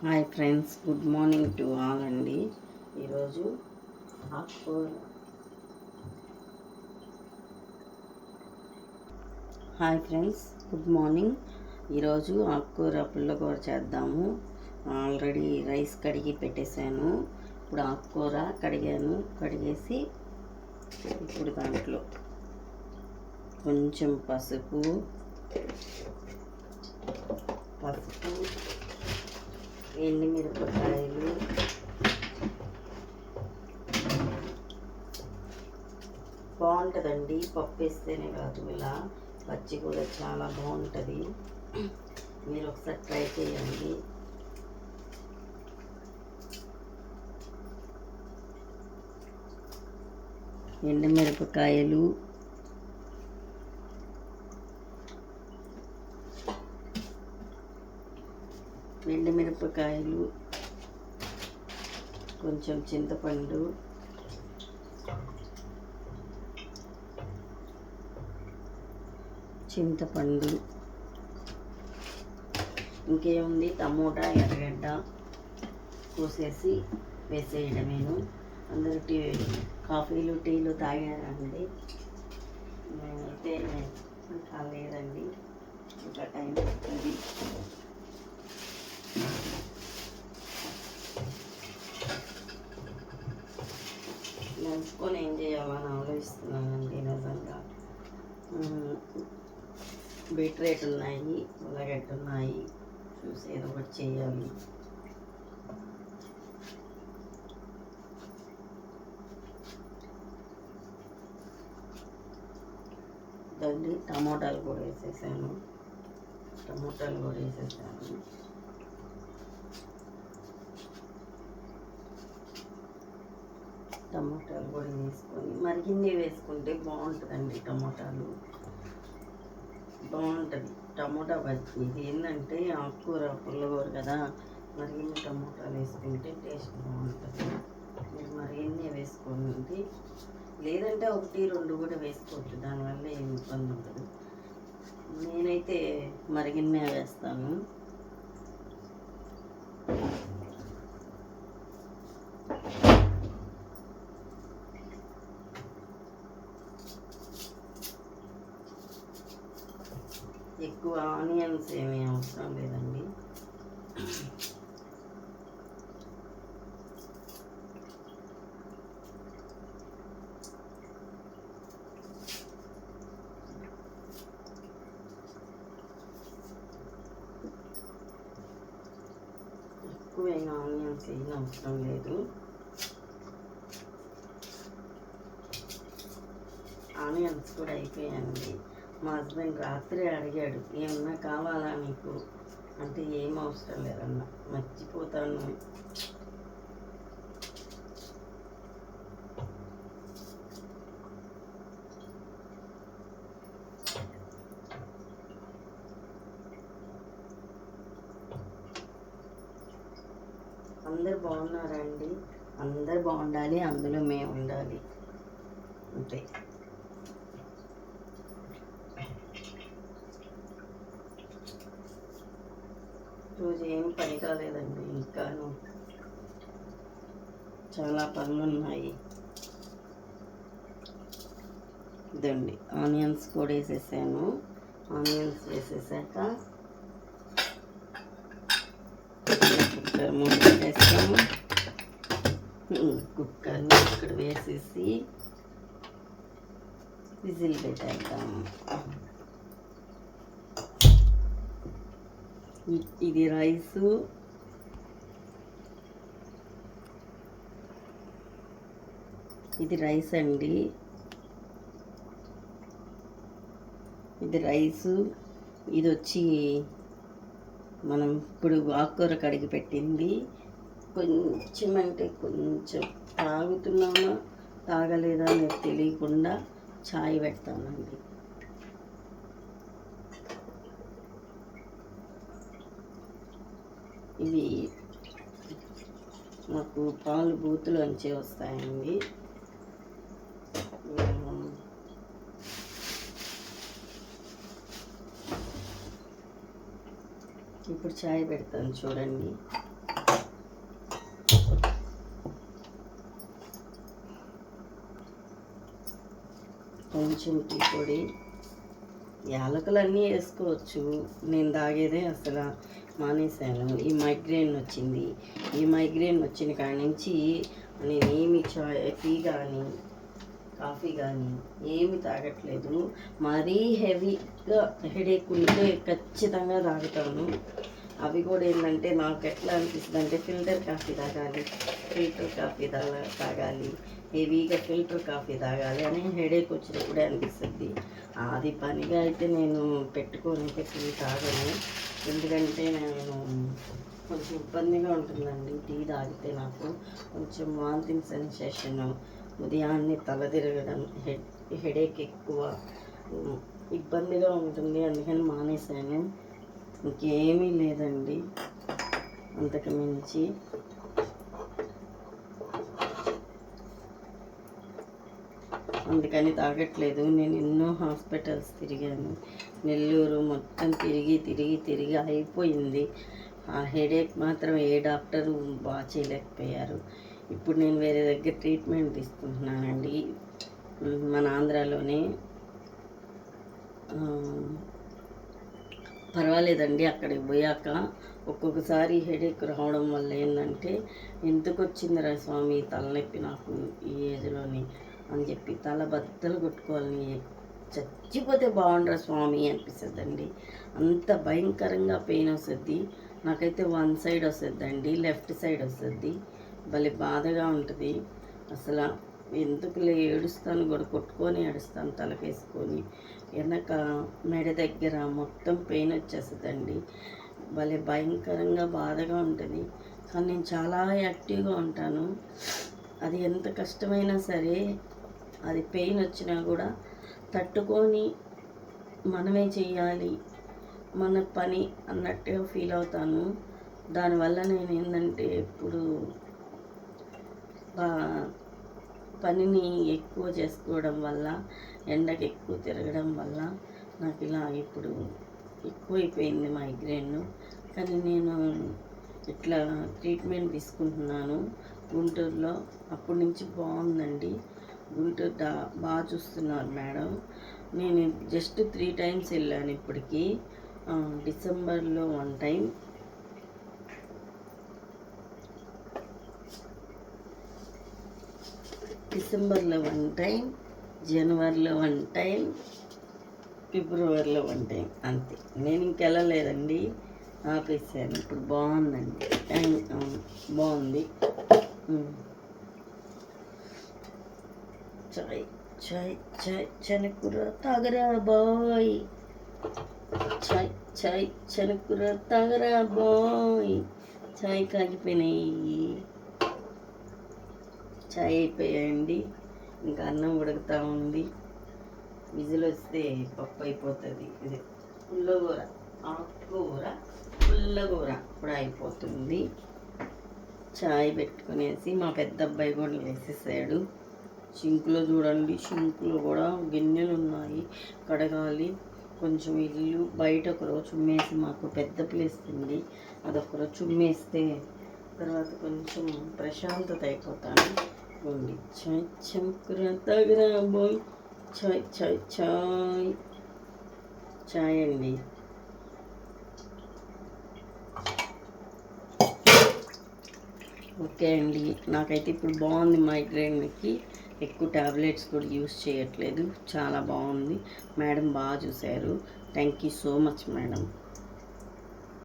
Hi friends, good morning to all అండి. ఈరోజు ఆకుకూర హాయ్ ఫ్రెండ్స్, గుడ్ మార్నింగ్. ఈరోజు ఆకుకూర పుల్లకూర చేద్దాము. ఆల్రెడీ రైస్ కడిగి పెట్టేశాను. ఇప్పుడు ఆకుకూర కడిగేసి ఇప్పుడు దాంట్లో కొంచెం పసుపు ఎండుమిరపకాయలు, బాగుంటుందండి. పప్పు వేస్తేనే కాదు, ఇలా పచ్చి కూడా చాలా బాగుంటుంది. మీరు ఒకసారి ట్రై చేయండి. ఎండుమిరపకాయలు, కొంచెం చింతపండు, ఇంకేముంది, టమోటా, ఎర్రగడ్డ కోసేసి వేసేయడమేను. అందరూ కాఫీలు టీలు తాగారండి. నేనైతే ఇంకా లేదండి, ఇంకా టైం పడుతుంది. నంచుకొని ఏం చేయాలని ఆలోచిస్తున్నానండి. నిజంగా బీట్రూట్ ఉన్నాయి, ఉల్లగడ్డ ఉన్నాయి, చూసి ఏదో ఒకటి చేయాలి. దాన్ని టమోటాలు కూడా వేసేసాను. టమోటాలు కూడా వేసుకొని మరిగిన్ని వేసుకుంటే బాగుంటుందండి. టమోటాలు బాగుంటుంది. టమోటా బజ్జీ ఇది ఏంటంటే ఆకుకూర పుల్లకూర కదా, మరిగిన్ని టమోటాలు వేసుకుంటే టేస్ట్ బాగుంటుంది. మీరు మరిగిన్ని వేసుకోండి, లేదంటే 1-2 కూడా వేసుకోవచ్చు. దానివల్ల ఏమి ఇబ్బంది ఉండదు. నేనైతే మరిగిన్నే వేస్తాను. ఎక్కువ ఆనియన్స్ ఏమీ అవసరం లేదండి. ఎక్కువైనా ఆనియన్స్ ఏం అవసరం లేదు. ఆనియన్స్ కూడా అయిపోయాయండి. మా హస్బెండ్ రాత్రి అడిగాడు, ఏమన్నా కావాలా నీకు అంటే ఏం అవసరం లేదన్నా, మర్చిపోతాను. అందరు బాగున్నారండి. అందరు బాగుండాలి, అందులో మేము ఉండాలి అంతే. రోజు ఏం పని కాలేదండి, ఇంకాను చాలా పనులు ఉన్నాయి. ఇదండి, ఆనియన్స్ కూడా వేసేసాను. ఆనియన్స్ వేసేసాక కుక్కర్ మూత పెట్టేస్తాము. కుక్కర్ని ఇక్కడ వేసేసి విజిల్ పెట్టేద్దాము. ఇది రైసు, అండి. ఇది రైసు, ఇది వచ్చి మనం ఇప్పుడు ఆకుకూర కడిగి పెట్టింది. కొంచెం అంటే కొంచెం తాగుతున్నామా తాగలేదా అనేది తెలియకుండా చాయ్ పెడతానండి. ఇవి మాకు పాలు బూతులోంచి వస్తాయండి. ఇప్పుడు చాయ్ పెడతాను చూడండి. కొంచెం టీ పొడి, యాలకులు అన్నీ వేసుకోవచ్చు. నేను తాగేదే అసలు మానేశాను. ఈ మైగ్రేన్ వచ్చింది. ఈ మైగ్రేన్ వచ్చిన కాడి నుంచి నేనేమి టీ కానీ కాఫీ కానీ ఏమి తాగట్లేదు. మరీ హెవీగా హెడేక్ ఉంటే ఖచ్చితంగా తాగుతాను. అవి కూడా ఏంటంటే నాకు ఎట్లా అనిపిస్తుంది అంటే ఫిల్టర్ కాఫీ తాగాలి, హెవీగా ఫిల్టర్ కాఫీ తాగాలి అని హెడేక్ వచ్చినప్పుడే అనిపిస్తుంది. అది పనిగా అయితే నేను పెట్టుకొని టీ తాగను. ఎందుకంటే నేను కొంచెం ఇబ్బందిగా ఉంటుందండి టీ తాగితే. నాకు కొంచెం వాంతింగ్ సెన్సేషన్, ఉదయాన్నే తల తిరగడం, హెడేక్ ఎక్కువ, ఇబ్బందిగా ఉంటుంది. అందుకని మానేశాను. ఇంకేమీ లేదండి అంతకు మించి. అందుకని తాగట్లేదు. నేను ఎన్నో హాస్పిటల్స్ తిరిగాను. నెల్లూరు మొత్తం తిరిగి అయిపోయింది. ఆ హెడేక్ మాత్రం ఏ డాక్టరు బాగా చేయలేకపోయారు. ఇప్పుడు నేను వేరే దగ్గర ట్రీట్మెంట్ తీసుకుంటున్నానండి, మన ఆంధ్రాలోనే. పర్వాలేదండి. అక్కడికి పోయాక ఒక్కొక్కసారి హెడేక్ రావడం వల్ల ఏంటంటే ఎందుకు వచ్చిందిరా స్వామి తలనొప్పి నాకు ఈ ఏజ్లోని అని చెప్పి తల బద్దలు కొట్టుకోవాలని, చచ్చిపోతే బాగుండరా స్వామి అనిపిస్తుందండి. అంత భయంకరంగా పెయిన్ వస్తుంది. నాకైతే వన్ సైడ్ వస్తుందండి, లెఫ్ట్ సైడ్ వస్తుంది. భలే బాధగా ఉంటుంది. అసలు ఎందుకులే ఏడుస్తాను కూడా, కొట్టుకొని ఏడుస్తాను తలకేసుకొని. వెనక మెడ దగ్గర మొత్తం పెయిన్ వచ్చేస్తుందండి. భలే భయంకరంగా బాధగా ఉంటుంది. కానీ నేను చాలా యాక్టివ్గా ఉంటాను. అది ఎంత కష్టమైనా సరే, అది పెయిన్ వచ్చినా కూడా తట్టుకొని మనమే చెయ్యాలి, మన పని అన్నట్టుగా ఫీల్ అవుతాను. దానివల్ల నేను ఏంటంటే ఇప్పుడు పనిని ఎక్కువ చేసుకోవడం వల్ల, ఎండకి ఎక్కువ తిరగడం వల్ల నాకు ఇలా ఇప్పుడు ఎక్కువైపోయింది మైగ్రేన్. కానీ నేను ఇట్లా ట్రీట్మెంట్ తీసుకుంటున్నాను గుంటూరులో. అప్పటి నుంచి బాగుందండి. గుంటూరు బాగా చూస్తున్నారు మేడం. నేను జస్ట్ 3 times వెళ్ళాను ఇప్పటికీ. డిసెంబర్లో 1 time, డిసెంబర్లో 1 time, జనవరిలో 1 time, ఫిబ్రవరిలో 1 time, అంతే. నేను ఇంకెళ్ళలేదండి, ఆపేసాను. ఇప్పుడు బాగుందండి, బాగుంది. చాయ్ చాయ్ చాయ్ చెనకూర తాగరా బాయ్, చాయ్ చెనకూర తాగరా బాయ్. చాయ్ కాగిపోయినాయి, చాయ్ అయిపోయాయండి. ఇంకా అన్నం ఉడుకుతూ ఉంది. విజిల్ వస్తే పప్పు అయిపోతుంది. ఇది పుల్లగూర, ఆకుకూర పుల్లగూర కూడా అయిపోతుంది. చాయ్ పెట్టుకునేసి మా పెద్ద అబ్బాయి కూడా వేసేసాడు. సింకులో చూడండి, సింకులో కూడా గిన్నెలు ఉన్నాయి, కడగాలి. కొంచెం ఇల్లు బయట ఒకరోజు చుమ్మేసి, మాకు పెద్ద ప్లేస్ ఉంది, అదొకరోజు చుమ్మేస్తే తర్వాత కొంచెం ప్రశాంతత అయిపోతాను. ఉంది చాయ్ చెంకుర తగరా బాయ్, చాయ్ చాయ్ చాయ్ చాయ్ అండి. ఓకే అండి, నాకైతే ఇప్పుడు బాగుంది. మైగ్రేన్కి ఎక్కువ టాబ్లెట్స్ కూడా యూస్ చేయట్లేదు. చాలా బాగుంది. మేడం బాగా చూశారు. Thank you so much madam.